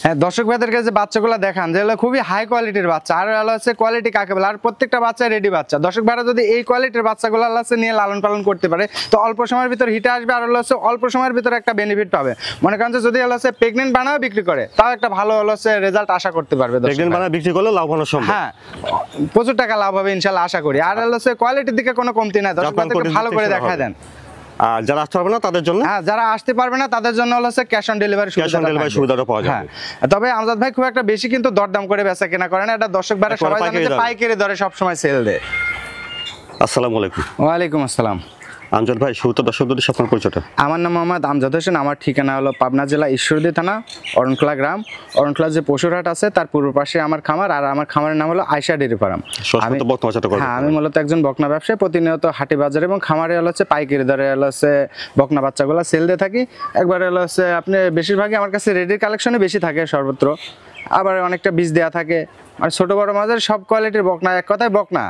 হ্যাঁ, দর্শক ভাইদেরকে যে বাচ্চাগুলো দেখান যেগুলো খুবই হাই কোয়ালিটির বাচ্চা, আর হচ্ছে কোয়ালিটি কাকে বলে, আর প্রত্যেকটা বাচ্চা রেডি বাচ্চা। দর্শক ভাইরা যদি এই কোয়ালিটির বাচ্চাগুলো হচ্ছে নিয়ে লালন পালন করতে পারে তো অল্প সময়ের ভিতর হিটে আসবে, আর হচ্ছে অল্প সময়ের ভিতরে একটা বেনিফিট পাবে। মনে করেন যে যদি হচ্ছে প্রেগনেন্ট বানাও বিক্রি করে তাও একটা ভালো হচ্ছে রেজাল্ট আশা করতে পারবে। প্রেগনেন্ট বানাও বিক্রি করলে লাভ হওয়ার সম্ভব। হ্যাঁ, প্রচুর টাকা লাভ হবে ইনশাআল্লাহ আশা করি। আর হচ্ছে কোয়ালিটির দিকে কোনো কমতি নাই, দর্শক ভাইদেরকে ভালো করে দেখায় দেন। আর যারা আসতে পারবে না তাদের জন্য, হ্যাঁ যারা আসতে পারবে না তাদের জন্য হচ্ছে ক্যাশ অন ডেলিভারি সুবিধাটা পাওয়া যাবে। তবে আমজাদ ভাই খুব একটা বেশি কিন্তু দরদাম করে বেচা কেনা করে না, এটা দর্শক ভাইরা সবাই জানে যে পাইকারি দরে সব সময় সেল দেয়। আসসালামু আলাইকুম। ওয়ালাইকুম আসসালাম। আমজাদ ভাই, শুরুতে দর্শকদের আপনার পরিচয়টা। আমার নাম মোহাম্মদ আমজাদ হোসেন, আমার ঠিকানা হলো পাবনা জেলা ঈশ্বরদী থানা অরণখোলা গ্রাম। অরণখোলা যে পশুরহাট আছে তার পূর্ব পাশে আমার খামার, আর আমার খামারের নাম হলো আয়শা ডেইরি ফার্ম। আমি মূলত একজন বকনা ব্যবসায়ী, প্রতিনিয়ত হাটে বাজার এবং খামারে হচ্ছে পাইকারি দরে হচ্ছে বকনা বাচ্চাগুলো সেল দিয়ে থাকি। একবারে হচ্ছে আপনি বেশিরভাগই আমার কাছে রেডির কালেকশনে বেশি থাকে সর্বত্র, আবার অনেকটা বীজ দেওয়া থাকে। আর ছোট বড় মাঝের সব কোয়ালিটির বকনা, এক কথায় বকনা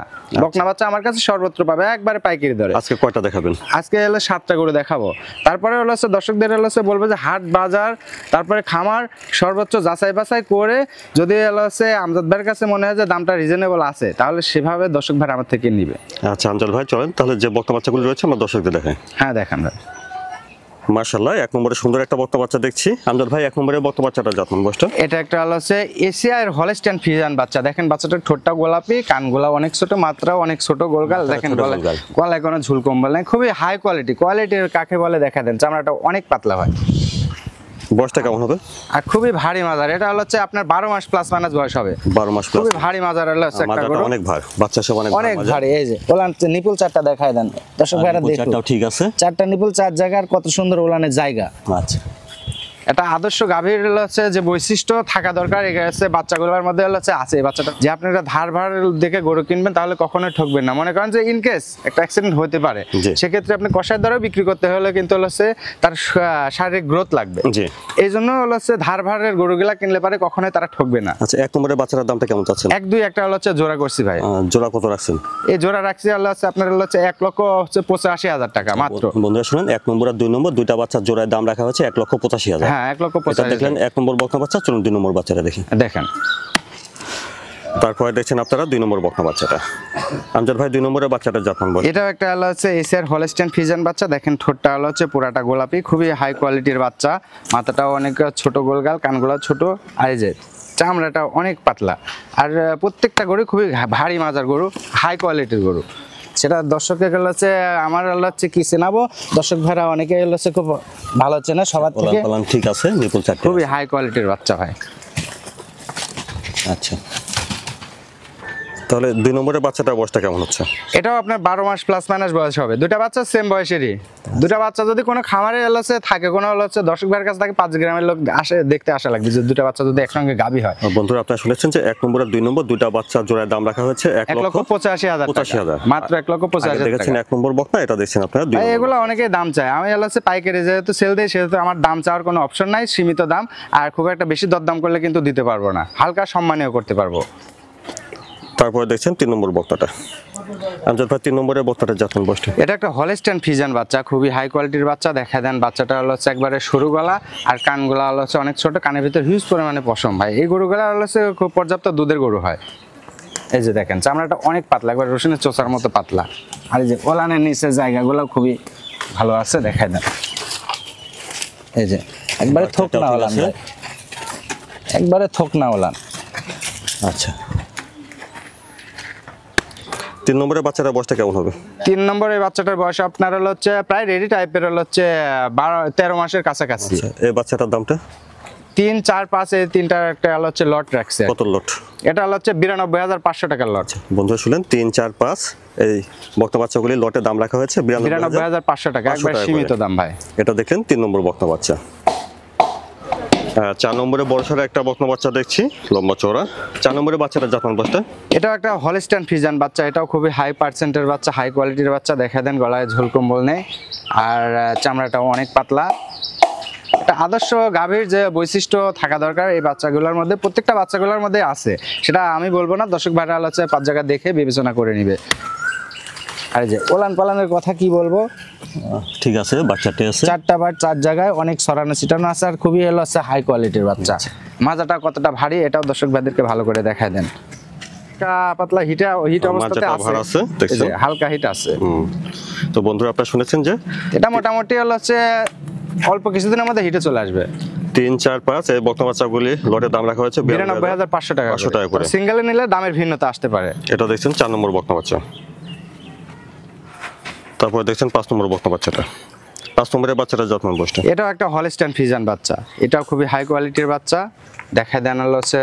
বাচ্চা আমার কাছে সর্বত্র পাবে একবারে পাইকারি দরে। আজকে কয়টা দেখাবেন? আজকে হলো 7টা করে দেখাবো। তারপরে হচ্ছে দর্শকদের হচ্ছে বলবো যে হাট বাজার তারপরে খামার সর্বোচ্চ যাচাই বাছাই করে যদি হচ্ছে আমজাদ ভাইয়ের কাছে মনে হয় যে দামটা রিজনেবল আছে তাহলে সেভাবে দর্শক ভাই আমার থেকে নিবে। আচ্ছা আমজাদ ভাই, চলেন তাহলে যে বকনা বাচ্চাগুলো রয়েছে আমরা দর্শকদের দেখাই। হ্যাঁ দেখান ভাই। মাশাআল্লাহ, এক নম্বরে সুন্দর একটা বকনা বাচ্চা দেখছি। আমজাদ ভাই, এক নম্বরে বকনা বাচ্চাটা জাতমান বয়সটা? এটা একটা হচ্ছে এশিয়ার হলস্টাইন ফ্রিজিয়ান বাচ্চা। দেখেন বাচ্চাটার ঠোঁটটা গোলাপি, কানগুলা অনেক ছোট, মাত্রাও অনেক ছোট, গোলগাল। দেখেন গলায় কোনো ঝুল কম্বল নাই, খুবই হাই কোয়ালিটির কাকে বলে দেখা দেন। চামড়াটা অনেক পাতলা হয়। বয়সটা কেমন হবে? আর খুবই ভারী মাজার, এটা হচ্ছে আপনার 12 মাস প্লাস মাইনাস বয়স হবে। 12 মাস প্লাস, খুবই ভারী মাজার হচ্ছে একটা গরু, অনেক ভারী বাচ্চা, সব অনেক ভারী। এই যে ওলান নিপুল চারটা দেখায় দেন দর্শক ভাইরা দেখুন। চারটাও ঠিক আছে, চারটা নিপুল চার জায়গার কত সুন্দর ওলানের জায়গা। আচ্ছা, এটা আদর্শ গাভীর হচ্ছে যে বৈশিষ্ট্য থাকা দরকার এসে বাচ্চাগুলোর মধ্যে হচ্ছে আছে। বাচ্চাটা যে আপনারা ধার ভার দেখে গরু কিনবেন তাহলে কখনোই ঠকবেন না। মনে করেন যে ইনকেস একটা অ্যাক্সিডেন্ট হতে পারে, সেক্ষেত্রে আপনি কষায় দরে বিক্রি করতে হলে কিন্তু হচ্ছে তার শারীরিক গ্রোথ লাগবে। এই জন্য হচ্ছে ধার ভারের গরুগুলা কিনলে পারে কখনোই তারা ঠকবে না। আচ্ছা, এক নম্বরের বাচ্চাটার দামটা কেমন চাচ্ছেন? 1-2 একটা হচ্ছে জোড়া করছি ভাই। জোড়া কত রাখছেন? এই জোড়া রাখছি হচ্ছে আপনার হচ্ছে 1,85,000 টাকা মাত্র। বন্ধুরা শুনেন, 1 নম্বর আর 2 নম্বর দুইটা বাচ্চার জোড়ায় দাম রাখা হচ্ছে 1,85,000। হ্যাঁ, 1,85,000 দেখলেন 1 নম্বর বকনা বাচ্চা। চলুন 2 নম্বর বাচ্চাটা দেখি। দেখেন, তারপরে দেখছেন আপনারা 2 নম্বর বকনা বাচ্চাটা। আমজাদ ভাই, 2 নম্বরের বাচ্চাটা জাতমান বয়স? এটাও একটা হচ্ছে এশিয়ার হলস্টাইন ফ্রিজিয়ান বাচ্চা। দেখেন ঠোঁটটা হচ্ছে পুরাটা গোলাপি, খুবই হাই কোয়ালিটির বাচ্চা। মাথাটাও অনেক ছোট, গোলগাল, কানগুলো ছোট, আর এই যে চামড়াটা অনেক পাতলা। আর প্রত্যেকটা গরু খুবই ভারী মাজার গরু, হাই কোয়ালিটির গরু। সেটা দর্শকের হচ্ছে আমার হচ্ছে কি চেনাবো, দর্শক ভাইরা অনেকে হচ্ছে খুব ভালো চেনে সবার থেকে। ঠিক আছে, নিপুল চারটা, খুবই হাই কোয়ালিটির বাচ্চা ভাই। আচ্ছা, তাহলে 2 নম্বরের বাচ্চাটার বয়সটা কেমন হচ্ছে? এটাও আপনার 12 মাস প্লাস মাইনাস বয়স হবে। দুটা বাচ্চা সেম বয়সেরই। দুটা বাচ্চা যদি কোনো খামারে হচ্ছে থাকে, কোনো হচ্ছে দর্শক ভাইয়ের কাছে থাকে, 5 গ্রামের লোক আসে দেখতে আসা লাগবে যে দুটা বাচ্চা যদি একসঙ্গে গাভী হয়। বন্ধুরা আপনারা শুনেছেন যে 1 নম্বর আর 2 নম্বর দুইটা বাচ্চা জোড়ায় দাম রাখা হয়েছে 1,85,000 মাত্র 1,85,000 দেখেছেন 1 নম্বর বকনা, এটা দেখছেন আপনারা 2 নম্বর। এগুলো অনেকেই দাম চায়, আমি হচ্ছে পাইকারি যেহেতু সেল দেই সেহেতু আমার দাম চাওয়ার কোনো অপশন নাই, সীমিত দাম। আর খুব একটা বেশি দরদাম করলে কিন্তু দিতে পারবো না, হালকা সম্মানীয় করতে পারবো। তারপরে দেখছেন 3 নম্বর বকনাটা। আমজাদ ভাই, 3 নম্বরের বকনাটা জাতমান বয়সটা? এটা একটা হলস্টাইন ফ্রিজিয়ান বাচ্চা, খুবই হাই কোয়ালিটির বাচ্চা। দেখা দেন বাচ্চাটা হচ্ছে একবারে সরু গলা, আর কানগুলা হচ্ছে অনেক ছোট, কানের ভিতর হিউজ পরিমাণে পশম ভাই। এই গরুগুলা হচ্ছে খুব পর্যাপ্ত দুধের গরু হয়। এই যে দেখেন চামড়াটা অনেক পাতলা, একবার রসুনের চোচার মতো পাতলা। আর এই যে ওলানের নিচের জায়গাগুলো খুবই ভালো আছে, দেখাই দেন। এই যে একবারে থোকনা ওলান, একবারে থোকনা ওলান। আচ্ছা, 3 নম্বরের বাচ্চাটার বয়সটা কেমন হবে? 3 নম্বরের বাচ্চাটার বয়স আপনার হচ্ছে প্রায় রেডি টাইপের, হচ্ছে 13 মাসের কাছাকাছি। এই বাচ্চাটার দামটা? 3, 4, 5 এই তিনটার একটা হচ্ছে লট রাখছে। কত লট? এটা হচ্ছে 92,500 টাকার লট। বন্ধুরা শুনলেন, 3, 4, 5 এই বকনা বাচ্চাগুলির লটের দাম রাখা হয়েছে 92,500 টাকা, একবার সীমিত দাম ভাই। এটা দেখলেন 3 নম্বর বকনা বাচ্চা। 4 নম্বরে বড়সড় একটা বকনা বাচ্চা দেখছি, লম্বা চওড়া। 4 নম্বরের বাচ্চাটা জাতমান বয়সটা? এটাও একটা হলস্টাইন ফ্রিজিয়ান বাচ্চা। এটাও খুবই হাই পার্সেন্টের বাচ্চা, হাই কোয়ালিটির বাচ্চা। দেখা দেন গলায় ঝোল কম্বল নেই, আর চামড়াটাও অনেক পাতলা। একটা আদর্শ গাভীর যে বৈশিষ্ট্য থাকা দরকার এই বাচ্চাগুলোর মধ্যে, প্রত্যেকটা বাচ্চাগুলোর মধ্যে আছে। সেটা আমি বলবো না, দর্শক ভাইরা হচ্ছে 5 জায়গা দেখে বিবেচনা করে নিবে। আর যে ওলান পালানের কথা কি বলবো, ঠিক আছে, বাচ্চাটি আছে 4টা বার 4 জায়গায়, অনেক সরানো ছিটানো আছে, আর খুবই হচ্ছে হাই কোয়ালিটির বাচ্চা। মাজাটা কতটা ভারী এটাও দর্শক ভাইদেরকে ভালো করে দেখায় দেন। হালকা পাতলা হিট অবস্থাতে আছে, এই যে হালকা হিট আছে। তো বন্ধুরা আপনারা শুনেছেন যে এটা মোটামুটি হচ্ছে অল্প কিছুদিনের মধ্যে হিটে চলে আসবে। 3, 4, 5 এই বকনা বাচ্চাগুলি লটের দাম রাখা হয়েছে 92,500 টাকা। 500 টাকা করে। সিঙ্গেলে নিলে দামের ভিন্নতা আসতে পারে। এটা দেখছেন 4 নম্বর বকনা বাচ্চা। তারপরে দেখছেন 5 নম্বর বকনা বাচ্চাটা। 5 নম্বরের বাচ্চাটা জাতমান বয়সটা। এটাও একটা হলস্টাইন ফ্রিজিয়ান বাচ্চা। এটাও খুবই হাই কোয়ালিটির বাচ্চা। দেখা দেন হচ্ছে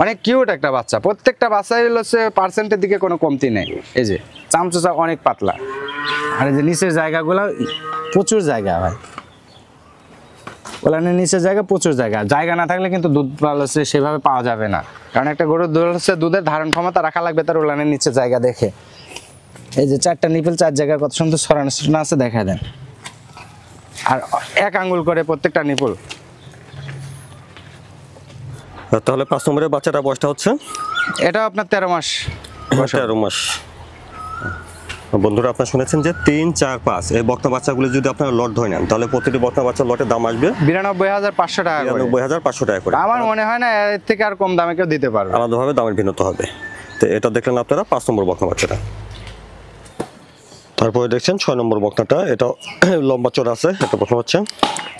অনেক কিউট একটা বাচ্চা। প্রত্যেকটা বাচ্চাই হচ্ছে পার্সেন্টের দিকে কোনো কমতি নেই। এই যে চামচা অনেক পাতলা, আর এই যে নিচের জায়গাগুলো প্রচুর জায়গা ভাই, ওলানের নিচের জায়গা প্রচুর জায়গা না থাকলে কিন্তু দুধ হচ্ছে সেভাবে পাওয়া যাবে না। কারণ একটা গরুর দুধ হচ্ছে দুধের ধারণ ক্ষমতা রাখা লাগবে তার ওলানের নিচের জায়গা দেখে। এই যে 4টা নিপল 4 জায়গায় কত সুন্দর ছড়ানো আছে দেখা দেন, আর 1 আঙ্গুল করে প্রত্যেকটা নিপল। তাহলে 5 নম্বরের বাচ্চাটা বয়সটা হচ্ছে, এটা আপনার 13 মাস। 13 মাস। বন্ধুরা আপনারা শুনেছেন যে 3, 4, 5 এই বকনা বাচ্চাগুলো যদি আপনারা লট ধরে নেন তাহলে প্রতিটি বকনা বাচ্চার লটের দাম আসবে 92,500 টাকা করে। 92,500 টাকা করে। আমার মনে হয় না এর থেকে আর কম দামে কেউ দিতে পারবে। আলাদাভাবে দামের ভিন্নতা হবে। তো এটা দেখলেন আপনারা 5 নম্বর বকনা বাচ্চাটা। তারপরে দেখছেন 6 নম্বর বকনাটা। এটা লম্বা চড়া আছে, এটা প্রথম হচ্ছে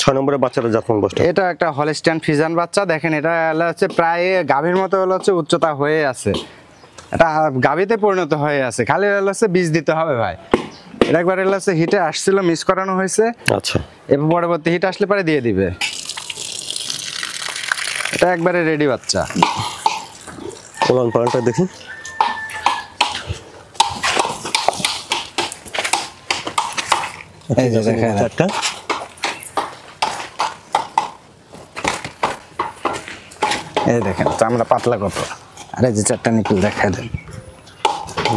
6 নম্বরের বাচ্চাটা জাতমান বয়সটা। এটা একটা হলস্টাইন ফ্রিজিয়ান বাচ্চা। দেখেন এটা হচ্ছে প্রায় গাভীর মতো হচ্ছে উচ্চতা হয়ে আছে, এটা গাভীতে পরিণত হয়ে আছে, খালি হচ্ছে বীজ দিতে হবে ভাই। এটা একবার হচ্ছে হিটে আসছিল, মিস করানো হয়েছে। আচ্ছা, এবার পরবর্তী হিট আসলে পরে দিয়ে দিবে। এটা একবারে রেডি বাচ্চা। ওলান পালনটা দেখি। এই যে দেখেন চারটা। এই দেখেন চামড়া পাতলা কত, আর এই যে 4টা নিপল দেখায় দেন।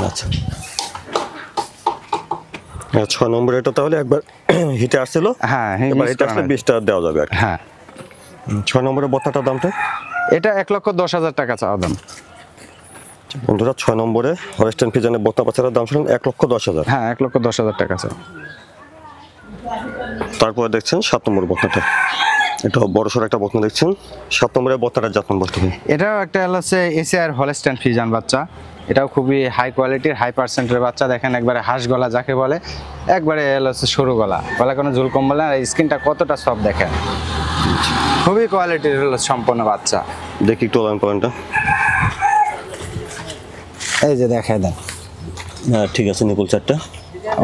আচ্ছা, 6 নম্বর এটা তাহলে একবার হিটে আসছিল। হ্যাঁ, এবার হিটে আসলে 20 টাকা দেওয়া যাবে আর কি। হ্যাঁ। 6 নম্বরের বত্তাটার দামটা, এটা 1,10,000 টাকা চাওয়া দাম। বন্ধুরা 6 নম্বরে হলস্টাইন ফ্রিজিয়ানের বত্তা বাচ্চাটার দাম শুনুন 1,10,000। হ্যাঁ, 1,10,000 টাকা চাও। তারপরে দেখছেন 7 নম্বর বত্তাটা। এটা বড় সড় একটা বত্তা দেখছেন। 7 নম্বরের বত্তাটার জাতমান বয়সটা। এটাও একটা হচ্ছে এসিআর হলস্টাইন ফ্রিজিয়ান বাচ্চা। এটাও খুবই হাই কোয়ালিটির হাই পার্সেন্টের বাচ্চা। দেখেন একবারে হাঁস গলা যাকে বলে, একবারে হচ্ছে সরু গলা, কোনো ঝুল কম বলে, আর স্কিনটা কতটা সফট দেখেন, খুবই কোয়ালিটির সম্পন্ন বাচ্চা। দেখি একটু ওলান পালনটা। এই যে দেখায় দেন। হ্যাঁ ঠিক আছে, নিপুল 4টা।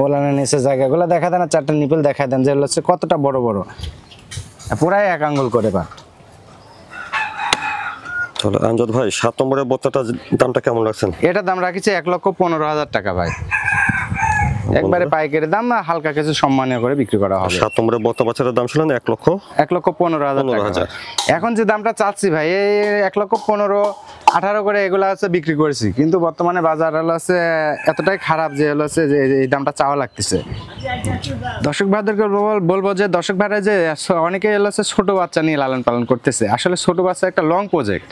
ওলানের নিচের জায়গাগুলো দেখা দেন, আর 4টা নিপল দেখা দেন যে হচ্ছে কতটা বড় বড়, পুরাই 1 আঙ্গুল করে পা। তাহলে আমজাদ ভাই 7 নম্বরের বত্তাটা দামটা কেমন রাখছেন? এটার দাম রাখিছে 1,15,000 টাকা ভাই। একবারে পাইকারি দাম, হালকা কিছু সম্মানীয় করে বিক্রি করা হবে। 7 নম্বরের বত্তা বাচ্চাটার দাম শুনলেন 1,15,000 টাকা। এখন যে দামটা চাচ্ছি ভাই, এই 1,15,000, 18 করে এগুলা হচ্ছে বিক্রি করেছি, কিন্তু বর্তমানে বাজার হচ্ছে এতটাই খারাপ যে হচ্ছে যে এই দামটা চাওয়া লাগতেছে। দর্শক ভাইদেরকে বলবো যে দর্শক ভাইরা যে অনেকে হচ্ছে ছোট বাচ্চা নিয়ে লালন পালন করতেছে, আসলে ছোট বাচ্চা একটা লং প্রজেক্ট।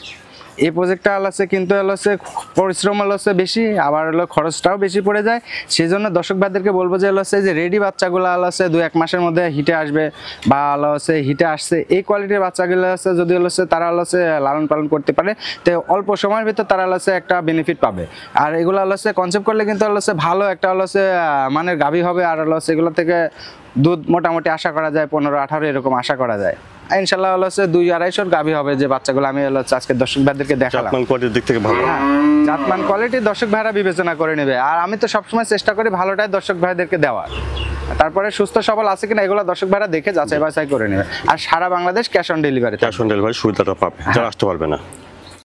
এই প্রজেক্টটা হচ্ছে কিন্তু হচ্ছে পরিশ্রম হচ্ছে বেশি, আবার খরচটাও বেশি পড়ে যায়। সেই জন্য দর্শক ভাইদেরকে বলবো যে হচ্ছে যে রেডি বাচ্চাগুলো হচ্ছে 2-1 মাসের মধ্যে হিটে আসবে, বা হচ্ছে হিটে আসছে এই কোয়ালিটির বাচ্চাগুলো হচ্ছে যদি হচ্ছে তারা হচ্ছে লালন পালন করতে পারে, তো অল্প সময়ের ভিতর তারা হচ্ছে একটা বেনিফিট পাবে। আর এগুলো হচ্ছে কনসেপ্ট করলে কিন্তু হচ্ছে ভালো একটা হচ্ছে মানের গাভী হবে, আর হচ্ছে এগুলো থেকে দুধ মোটামুটি আশা করা যায় 15-18 এরকম আশা করা যায়। ইনশাআল্লাহ হচ্ছে 2-250 গাভী হবে যে বাচ্চাগুলো আমি হচ্ছে আজকে দর্শক ভাইদেরকে দেখালাম। জাতমান কোয়ালিটির দিক থেকে ভালো। হ্যাঁ, জাতমান কোয়ালিটি দর্শক ভাইরা বিবেচনা করে নেবে, আর আমি তো সবসময় চেষ্টা করি ভালোটাই দর্শক ভাইদেরকে দেওয়ার। তারপরে সুস্থ সবল আছে কিনা এগুলো দর্শক ভাইরা দেখে যাচাই বাছাই করে নেবে। আর সারা বাংলাদেশ ক্যাশ অন ডেলিভারি সুবিধাটা পাবে যারা আসতে পারবে না।